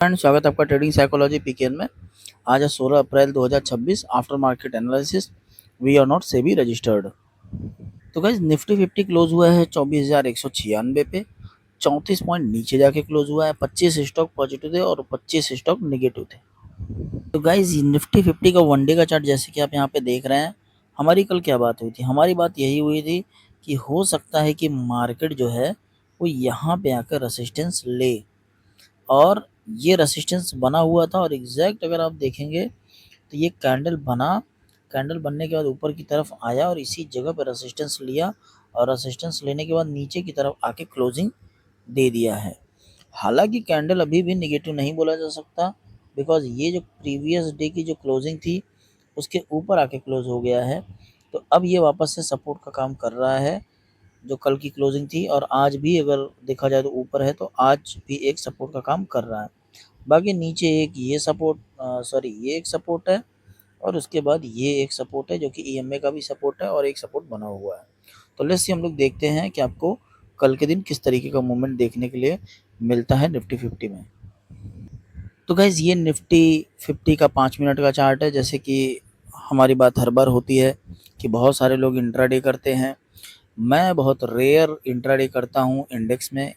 And स्वागत है आपका ट्रेडिंग साइकोलॉजी पीकेएन में। आज है 16 April 2026। After market analysis, we are not SEBI registered. तो गाइस निफ्टी 50 क्लोज हुआ है 24,196 पे, 34 पॉइंट नीचे जाके क्लोज हुआ है। 25 स्टॉक पॉजिटिव थे और 25 स्टॉक निगेटिव थे। तो गाइस निफ्टी 50 का वन डे का चार्ट जैसे कि आप यहाँ पे देख रहे हैं, हमारी कल क्या बात हुई थी? हमारी बात यही हुई थी कि हो सकता है कि मार्केट जो है वो यहाँ पे आकर रेसिस्टेंस ले, और ये रेसिस्टेंस बना हुआ था। और एग्जैक्ट अगर आप देखेंगे तो ये कैंडल बना, कैंडल बनने के बाद ऊपर की तरफ आया और इसी जगह पर रेसिस्टेंस लिया, और रेसिस्टेंस लेने के बाद नीचे की तरफ आके क्लोजिंग दे दिया है। हालांकि कैंडल अभी भी निगेटिव नहीं बोला जा सकता, बिकॉज ये जो प्रीवियस डे की जो क्लोजिंग थी उसके ऊपर आके क्लोज हो गया है। तो अब ये वापस से सपोर्ट का काम कर रहा है। जो कल की क्लोजिंग थी और आज भी अगर देखा जाए तो ऊपर है, तो आज भी एक सपोर्ट का काम कर रहा है। बाकी नीचे एक ये सपोर्ट, ये एक सपोर्ट है, और उसके बाद ये एक सपोर्ट है जो कि ईएमए का भी सपोर्ट है और एक सपोर्ट बना हुआ है। तो लेट्स सी हम लोग देखते हैं कि आपको कल के दिन किस तरीके का मूवमेंट देखने के लिए मिलता है निफ्टी 50 में। तो गाइज ये निफ्टी 50 का 5 मिनट का चार्ट है। जैसे कि हमारी बात हर बार होती है कि बहुत सारे लोग इंट्राडे करते हैं, मैं बहुत रेयर इंट्राडे करता हूँ इंडेक्स में।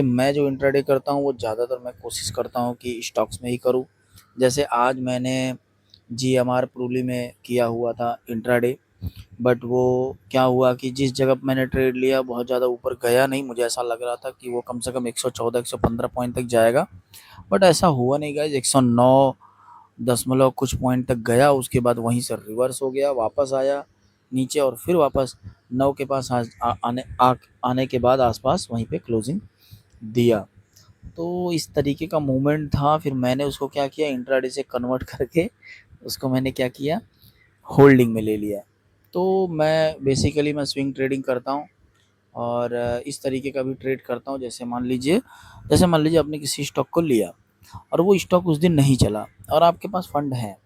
मैं जो इंट्राडे करता हूँ वो ज़्यादातर मैं कोशिश करता हूँ कि स्टॉक्स में ही करूँ। जैसे आज मैंने जीएमआर प्रूली में किया हुआ था इंट्राडे, बट वो क्या हुआ कि जिस जगह पे मैंने ट्रेड लिया बहुत ज़्यादा ऊपर गया नहीं। मुझे ऐसा लग रहा था कि वो कम से कम 114 115 पॉइंट तक जाएगा, बट ऐसा हुआ नहीं गाइज। 109 दशमलव कुछ पॉइंट तक गया, उसके बाद वहीं से रिवर्स हो गया, वापस आया नीचे और फिर वापस 9 के पास आने के बाद आसपास वहीं पे क्लोजिंग दिया। तो इस तरीके का मूवमेंट था। फिर मैंने उसको क्या किया, इंट्राडे से कन्वर्ट करके उसको मैंने क्या किया, होल्डिंग में ले लिया। तो मैं स्विंग ट्रेडिंग करता हूँ, और इस तरीके का भी ट्रेड करता हूँ। जैसे मान लीजिए आपने किसी स्टॉक को लिया और वो स्टॉक उस दिन नहीं चला और आपके पास फंड है,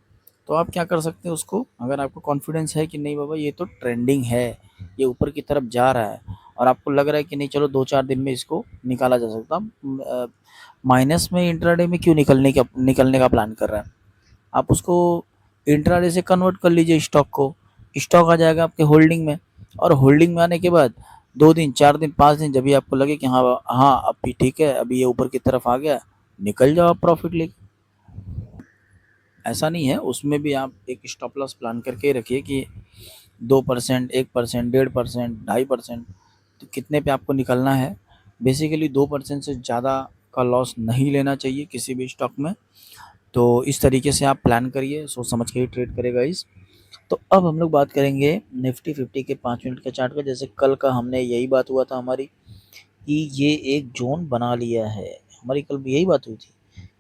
तो आप क्या कर सकते हैं उसको, अगर आपको कॉन्फिडेंस है कि नहीं बाबा ये तो ट्रेंडिंग है, ये ऊपर की तरफ जा रहा है, और आपको लग रहा है कि नहीं चलो 2-4 दिन में इसको निकाला जा सकता, माइनस में इंट्राडे में क्यों निकलने का प्लान कर रहा है, आप उसको इंट्राडे से कन्वर्ट कर लीजिए स्टॉक को। स्टॉक आ जाएगा आपके होल्डिंग में, और होल्डिंग में आने के बाद 2 दिन 4 दिन 5 दिन जब भी आपको लगे कि हाँ हाँ अब भी ठीक है, अभी ये ऊपर की तरफ आ गया, निकल जाओ आप प्रॉफिट लेके। ऐसा नहीं है, उसमें भी आप एक स्टॉप लॉस प्लान करके रखिए कि 2%, 1%, 1.5%, 2.5%, तो कितने पे आपको निकलना है। बेसिकली 2% से ज़्यादा का लॉस नहीं लेना चाहिए किसी भी स्टॉक में। तो इस तरीके से आप प्लान करिए, सोच समझ के ही ट्रेड करेगा इस। तो अब हम लोग बात करेंगे निफ्टी 50 के 5 मिनट के चार्ट का। जैसे कल का हमने यही बात हुआ था हमारी कि ये एक जोन बना लिया है। हमारी कल भी यही बात हुई थी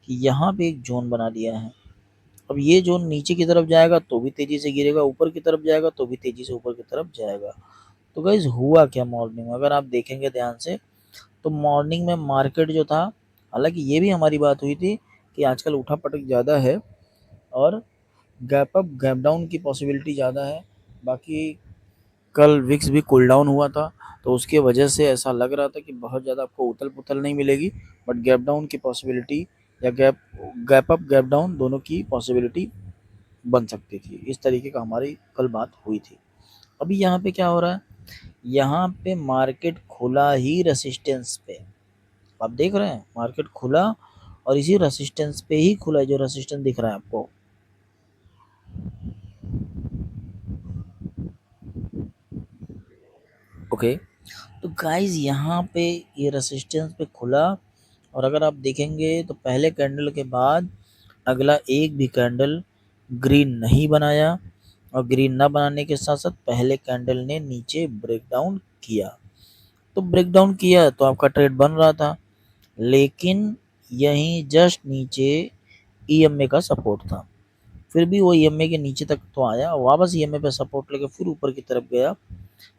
कि यहाँ पे एक जोन बना लिया है। अब ये जोन नीचे की तरफ जाएगा तो भी तेजी से गिरेगा, ऊपर की तरफ जाएगा तो भी तेजी से ऊपर की तरफ जाएगा। तो गाइज हुआ क्या मॉर्निंग में, अगर आप देखेंगे ध्यान से, तो मॉर्निंग में मार्केट जो था, हालांकि ये भी हमारी बात हुई थी कि आजकल उठा पटक ज़्यादा है और गैप अप गैप डाउन की पॉसिबिलिटी ज़्यादा है। बाकी कल विक्स भी कूल डाउन हुआ था, तो उसके वजह से ऐसा लग रहा था कि बहुत ज़्यादा आपको उथल पुथल नहीं मिलेगी, बट गैप डाउन की पॉसिबिलिटी या gap gap up gap down दोनों की पॉसिबिलिटी बन सकती थी। इस तरीके का हमारी कल बात हुई थी। अभी यहाँ पे क्या हो रहा है, यहाँ पे मार्केट खुला ही रेसिस्टेंस पे। आप देख रहे हैं मार्केट खुला और इसी रेसिस्टेंस पे ही खुला है, जो रेसिस्टेंस दिख रहा है आपको। ओके, तो गाइज यहाँ पे ये रेसिस्टेंस पे खुला, और अगर आप देखेंगे तो पहले कैंडल के बाद अगला एक भी कैंडल ग्रीन नहीं बनाया, और ग्रीन ना बनाने के साथ साथ पहले कैंडल ने नीचे ब्रेकडाउन किया। तो ब्रेकडाउन किया तो आपका ट्रेड बन रहा था, लेकिन यहीं जस्ट नीचे ईएमए का सपोर्ट था। फिर भी वो ईएमए के नीचे तक तो आया, वापस ईएमए पे सपोर्ट लेके फिर ऊपर की तरफ गया,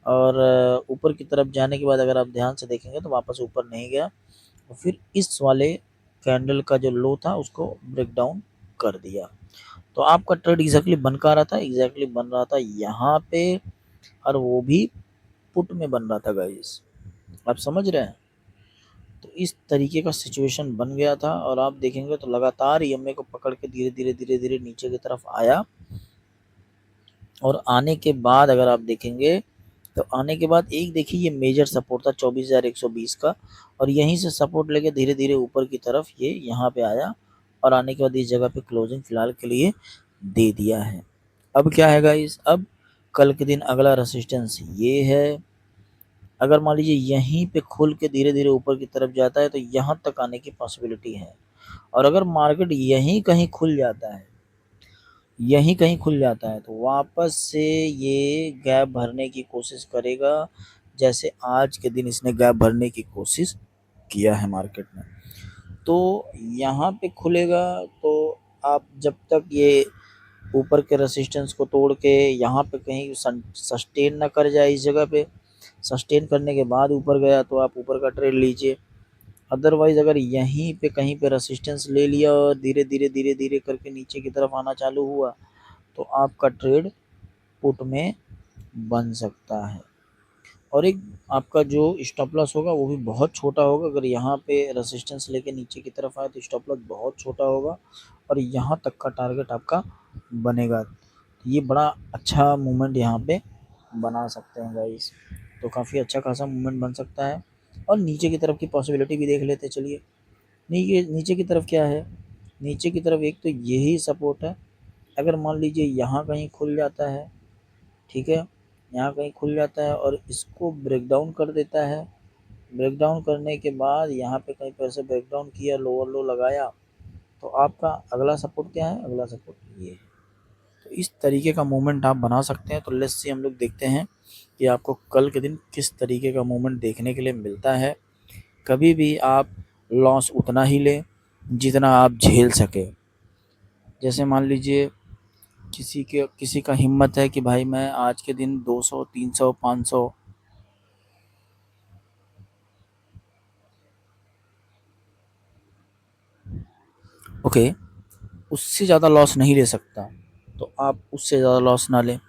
और ऊपर की तरफ जाने के बाद अगर आप ध्यान से देखेंगे तो वापस ऊपर नहीं गया, और फिर इस वाले कैंडल का जो लो था उसको ब्रेक डाउन कर दिया। तो आपका ट्रेड एग्जैक्टली बन का रहा था, एग्जैक्टली बन रहा था यहाँ पे, और वो भी पुट में बन रहा था गाइस। आप समझ रहे हैं? तो इस तरीके का सिचुएशन बन गया था और आप देखेंगे तो लगातार ईएमए को पकड़ के धीरे धीरे धीरे धीरे नीचे की तरफ आया और आने के बाद अगर आप देखेंगे तो आने के बाद एक देखिए ये मेजर सपोर्ट था 24,120 का और यहीं से सपोर्ट लेके धीरे धीरे ऊपर की तरफ ये यहाँ पे आया और आने के बाद इस जगह पे क्लोजिंग फिलहाल के लिए दे दिया है। अब क्या है गाइस, अब कल के दिन अगला रेसिस्टेंस ये है। अगर मान लीजिए यहीं पे खुल के धीरे धीरे ऊपर की तरफ जाता है तो यहाँ तक आने की पॉसिबिलिटी है और अगर मार्केट यहीं कहीं खुल जाता है, यहीं कहीं खुल जाता है तो वापस से ये गैप भरने की कोशिश करेगा जैसे आज के दिन इसने गैप भरने की कोशिश किया है मार्केट में। तो यहाँ पे खुलेगा तो आप जब तक ये ऊपर के रेसिस्टेंस को तोड़ के यहाँ पे कहीं सस्टेन ना कर जाए, इस जगह पे सस्टेन करने के बाद ऊपर गया तो आप ऊपर का ट्रेड लीजिए। अदरवाइज अगर यहीं पे कहीं पे रेसिस्टेंस ले लिया और धीरे धीरे धीरे धीरे करके नीचे की तरफ आना चालू हुआ तो आपका ट्रेड पुट में बन सकता है और एक आपका जो स्टॉप लॉस होगा वो भी बहुत छोटा होगा। अगर यहाँ पे रेसिस्टेंस लेके नीचे की तरफ आए तो स्टॉप लॉस बहुत छोटा होगा और यहाँ तक का टारगेट आपका बनेगा। ये बड़ा अच्छा मूवमेंट यहाँ पे बना सकते हैं गाइस, तो काफ़ी अच्छा खासा मूवमेंट बन सकता है। और नीचे की तरफ की पॉसिबिलिटी भी देख लेते चलिए। नीचे की तरफ क्या है, नीचे की तरफ एक तो यही सपोर्ट है। अगर मान लीजिए यहाँ कहीं खुल जाता है, ठीक है, यहाँ कहीं खुल जाता है और इसको ब्रेक डाउन कर देता है, ब्रेक डाउन करने के बाद यहाँ पे कहीं पर से ब्रेक डाउन किया, लोअर लो लगाया तो आपका अगला सपोर्ट क्या है, अगला सपोर्ट ये है। तो इस तरीके का मूवमेंट आप बना सकते हैं। तो लेट्स सी हम लोग देखते हैं कि आपको कल के दिन किस तरीके का मूवमेंट देखने के लिए मिलता है। कभी भी आप लॉस उतना ही लें जितना आप झेल सके। जैसे मान लीजिए किसी का हिम्मत है कि भाई मैं आज के दिन 200 300 500 ओके, उससे ज़्यादा लॉस नहीं ले सकता तो आप उससे ज़्यादा लॉस ना लें।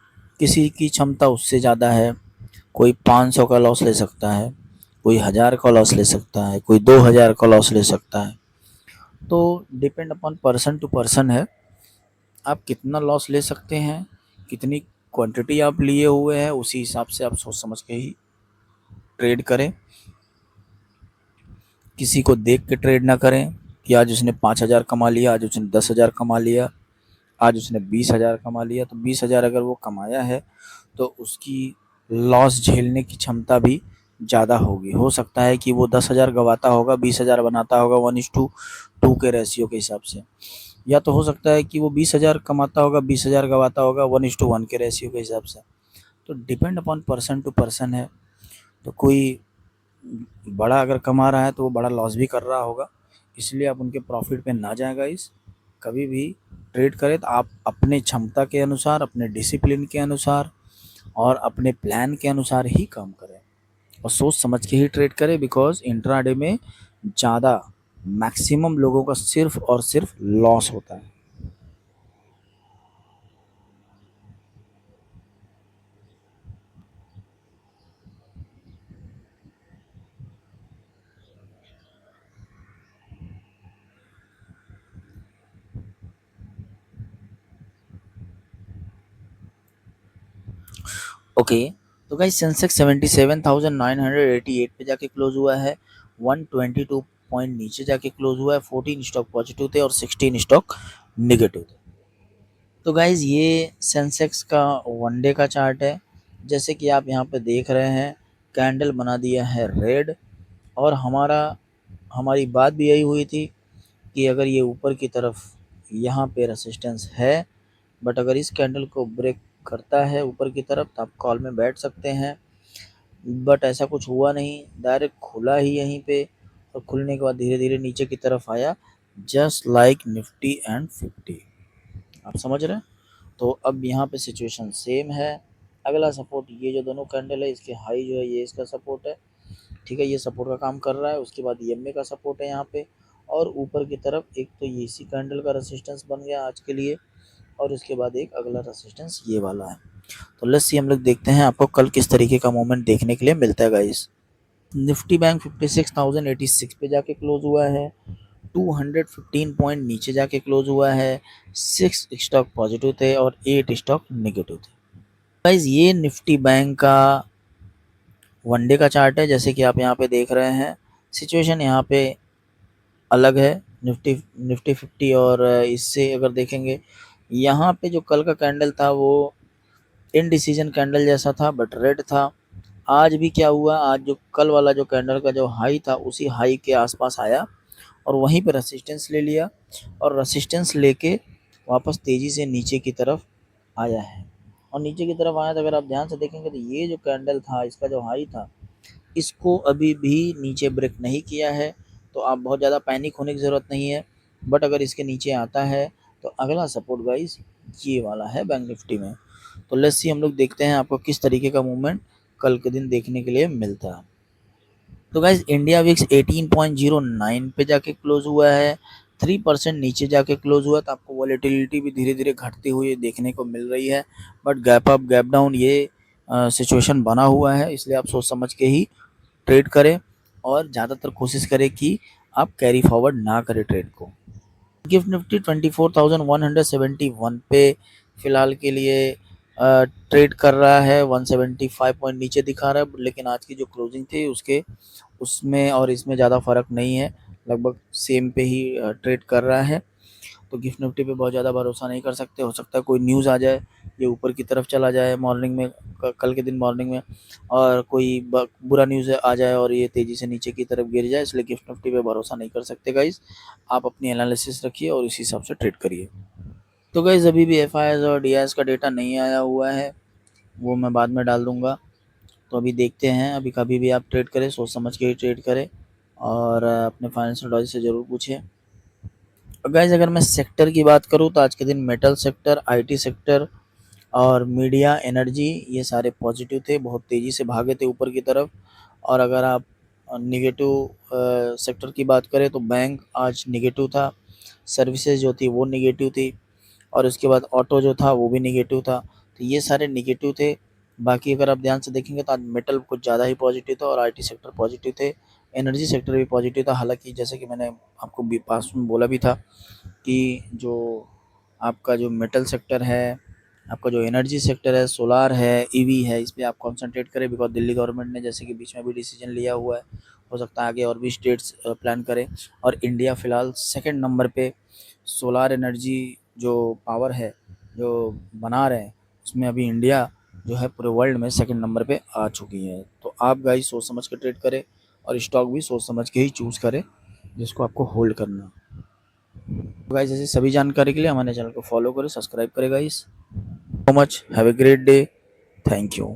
किसी की क्षमता उससे ज़्यादा है, कोई 500 का लॉस ले सकता है, कोई 1000 का लॉस ले सकता है, कोई 2000 का लॉस ले सकता है। तो depend upon person to person है, आप कितना लॉस ले सकते हैं, कितनी क्वांटिटी आप लिए हुए हैं, उसी हिसाब से आप सोच समझ के ही ट्रेड करें। किसी को देख के ट्रेड ना करें कि आज उसने 5,000 कमा लिया, आज उसने 10,000 कमा लिया, आज उसने 20,000 कमा लिया। तो 20,000 अगर वो कमाया है तो उसकी लॉस झेलने की क्षमता भी ज़्यादा होगी। हो सकता है कि वो 10,000 गंवाता होगा, 20,000 बनाता होगा 1:2 के रेशियो के हिसाब से, या तो हो सकता है कि वो 20,000 कमाता होगा, 20,000 गंवाता होगा 1:1 के रेशियो के हिसाब से। तो depend upon person to person है। तो कोई बड़ा अगर कमा रहा है तो वो बड़ा लॉस भी कर रहा होगा, इसलिए आप उनके प्रॉफिट पे ना जाएं गाइस। कभी भी ट्रेड करें तो आप अपने क्षमता के अनुसार, अपने डिसिप्लिन के अनुसार और अपने प्लान के अनुसार ही काम करें और सोच समझ के ही ट्रेड करें। बिकॉज इंट्राडे में ज़्यादा मैक्सिमम लोगों का सिर्फ और सिर्फ लॉस होता है। ओके, तो गाइस सेंसेक्स 77,988 पे जाके क्लोज हुआ है, 122 पॉइंट नीचे जाके क्लोज हुआ है, 14 स्टॉक पॉजिटिव थे और 16 स्टॉक निगेटिव थे। तो गाइज ये सेंसेक्स का वनडे का चार्ट है। जैसे कि आप यहाँ पे देख रहे हैं कैंडल बना दिया है रेड और हमारी बात भी यही हुई थी कि अगर ये ऊपर की तरफ यहाँ पे रेसिस्टेंस है, बट अगर इस कैंडल को ब्रेक करता है ऊपर की तरफ तो आप कॉल में बैठ सकते हैं। बट ऐसा कुछ हुआ नहीं, डायरेक्ट खुला ही यहीं पे और खुलने के बाद धीरे धीरे नीचे की तरफ आया, जस्ट लाइक निफ्टी एंड 50। आप समझ रहे हैं। तो अब यहाँ पे सिचुएशन सेम है। अगला सपोर्ट ये जो दोनों कैंडल है इसके हाई जो है ये इसका सपोर्ट है, ठीक है, ये सपोर्ट का काम कर रहा है। उसके बाद ईएमए का सपोर्ट है यहाँ पे और ऊपर की तरफ एक तो ये इसी कैंडल का रेसिस्टेंस बन गया आज के लिए और उसके बाद एक अगला रेसिस्टेंस ये वाला है। तो लेट्स सी हम लोग देखते हैं आपको कल किस तरीके का मूवमेंट देखने के लिए मिलता है गाइस। निफ्टी बैंक 56,086 पे जाके क्लोज हुआ है, 215 पॉइंट नीचे जाके क्लोज हुआ है। 6 स्टॉक पॉजिटिव थे और 8 स्टॉक नेगेटिव थे। गाइस ये निफ्टी बैंक का वनडे का चार्ट है, जैसे कि आप यहाँ पे देख रहे हैं। सिचुएशन यहाँ पे अलग है निफ्टी निफ्टी 50 और इससे अगर देखेंगे, यहाँ पे जो कल का कैंडल था वो इनडिसीजन कैंडल जैसा था बट रेड था। आज भी क्या हुआ, आज जो कल वाला जो कैंडल का जो हाई था उसी हाई के आसपास आया और वहीं पे रेसिस्टेंस ले लिया और रेसिस्टेंस लेके वापस तेजी से नीचे की तरफ आया है। और नीचे की तरफ आया तो अगर आप ध्यान से देखेंगे तो ये जो कैंडल था इसका जो हाई था इसको अभी भी नीचे ब्रेक नहीं किया है। तो आप बहुत ज़्यादा पैनिक होने की ज़रूरत नहीं है, बट अगर इसके नीचे आता है तो अगला सपोर्ट गाइस ये वाला है बैंक निफ्टी में। तो लेट्स सी, हम लोग देखते हैं आपको किस तरीके का मूवमेंट कल के दिन देखने के लिए मिलता है। तो गाइज इंडिया विक्स 18.09 पे जाके क्लोज हुआ है, 3% नीचे जाके क्लोज हुआ। तो आपको वॉलेटिलिटी भी धीरे धीरे घटती हुई देखने को मिल रही है, but gap up gap down ये सिचुएशन बना हुआ है, इसलिए आप सोच समझ के ही ट्रेड करें और ज़्यादातर कोशिश करें कि आप कैरी फॉरवर्ड ना करें ट्रेड को। गिफ्ट निफ्टी 24,171 पे फिलहाल के लिए ट्रेड कर रहा है। 175 पॉइंट नीचे दिखा रहा है, लेकिन आज की जो क्लोजिंग थी उसके उसमें और इसमें ज़्यादा फ़र्क नहीं है, लगभग सेम पे ही ट्रेड कर रहा है। तो गिफ्ट निफ्टी पे बहुत ज़्यादा भरोसा नहीं कर सकते, हो सकता है कोई न्यूज़ आ जाए ये ऊपर की तरफ चला जाए मॉर्निंग में, कल के दिन मॉर्निंग में, और कोई बुरा न्यूज़ आ जाए और ये तेज़ी से नीचे की तरफ गिर जाए, इसलिए गिफ्ट निफ्टी पे भरोसा नहीं कर सकते गाइस। आप अपनी एनालिसिस रखिए और इसी हिसाब से ट्रेड करिए। तो गाइस अभी भी एफ और डी का डेटा नहीं आया हुआ है, वो मैं बाद में डाल दूंगा। तो अभी देखते हैं, अभी कभी भी आप ट्रेड करें सोच समझ के ही ट्रेड करें और अपने फाइनेंशियल एडवाइजर से ज़रूर पूछें। गाइस अगर मैं सेक्टर की बात करूँ तो आज के दिन मेटल सेक्टर, आईटी सेक्टर और मीडिया एनर्जी ये सारे पॉजिटिव थे, बहुत तेज़ी से भागे थे ऊपर की तरफ। और अगर आप निगेटिव सेक्टर की बात करें तो बैंक आज निगेटिव था, सर्विसेज जो थी वो निगेटिव थी और उसके बाद ऑटो जो था वो भी निगेटिव था। तो ये सारे निगेटिव थे। बाकी अगर आप ध्यान से देखेंगे तो आज मेटल कुछ ज़्यादा ही पॉजिटिव था और आईटी सेक्टर पॉजिटिव थे, एनर्जी सेक्टर भी पॉजिटिव था। हालांकि जैसे कि मैंने आपको भी पास में बोला भी था कि जो आपका जो मेटल सेक्टर है, आपका जो एनर्जी सेक्टर है, सोलार है, ईवी है, इस पे आप कंसंट्रेट करें, बिकॉज दिल्ली गवर्नमेंट ने जैसे कि बीच में भी डिसीजन लिया हुआ है, हो सकता है आगे और भी स्टेट्स प्लान करें। और इंडिया फ़िलहाल सेकंड नंबर पे सोलार एनर्जी जो पावर है जो बना रहे हैं उसमें अभी इंडिया जो है पूरे वर्ल्ड में सेकंड नंबर पे आ चुकी है। तो आप गाइस सोच समझ के ट्रेड करें और स्टॉक भी सोच समझ के ही चूज़ करें जिसको आपको होल्ड करना। तो गाइस ऐसी सभी जानकारी के लिए हमारे चैनल को फॉलो करें, सब्सक्राइब करें guys. So much, have a great day, thank you.